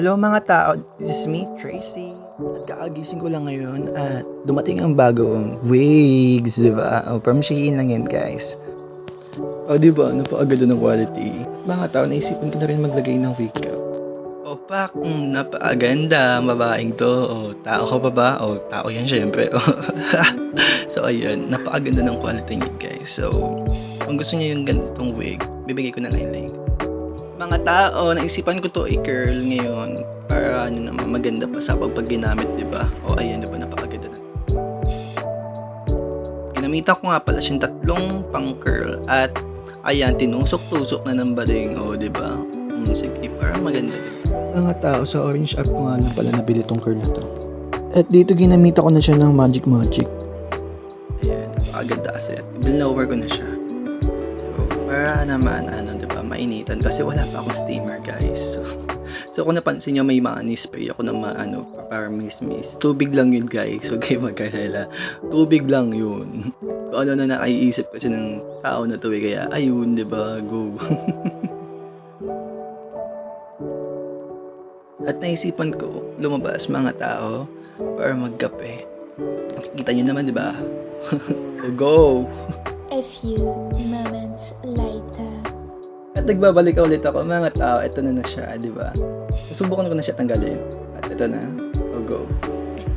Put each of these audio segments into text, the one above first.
Hello mga tao, this is me, Tracy. At kakagising ko lang ngayon at dumating ang bagong wigs, di ba? From Shein lang yan, guys. Di ba? Napakaganda ng quality. Mga tao, naisipan ko na rin maglagay ng wig ko. Pak, napakaganda, babaeng to. Tao ka pa ba? Tao yan syempre. So, ayun, napakaganda ng quality niya, guys. So, kung gusto niyo yung ganitong wig, bibigay ko na lang yung link. Mga tao, naisipan ko to i-curl ngayon para naman maganda pa sa pag ginamit, di ba? Ayan, di ba? Napakaganda na. Ginamitan ko nga pala siyang tatlong pang curl at ayan, tinusok-tusok na ng baling, di ba? Sige, parang maganda din. Mga tao, sa Orange app ko nga lang pala nabili tong curl na to. At dito ginamita ko na siya ng Magic. Ayan, napakaganda kasi. Blower ko na siya. Para naman, diba, mainitan kasi wala pa akong steamer, guys. So kung napansin nyo, may mga ni-spray ako na para miss. Tubig lang yun, guys. So kayo magkalala. Tubig lang yun. Kung ano na nakaiisip kasi ng tao na to kaya ayun, diba, go. At naisipan ko, lumabas mga tao para magkape. Nakikita nyo naman, diba? Go! A few moments later. At nagbabalik ulit ako, mga tao, ito na siya, di ba? Susubukan ko na siya tanggalin. At ito na, go.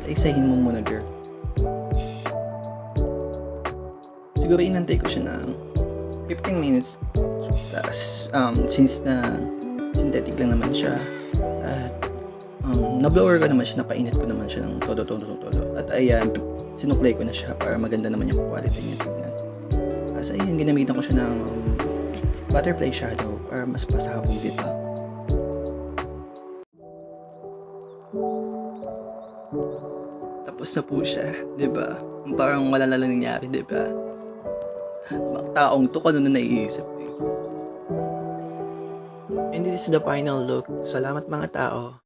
Isa-isahin mo muna, girl. Siguro inantay ko siya ng 15 minutes. Tapos, since na synthetic lang naman siya, at na-blower ko naman siya, napainit ko naman siya ng todo. At ayan, sinuklay ko na siya para maganda naman yung quality niya tignan. As ayun, ginamitan ko siya ng butterfly shadow para mas pasabog, diba? Tapos na po siya, diba? Parang wala na lang nangyari, diba? Taong to, kung ano na naiisip eh. And this is the final look. Salamat mga tao.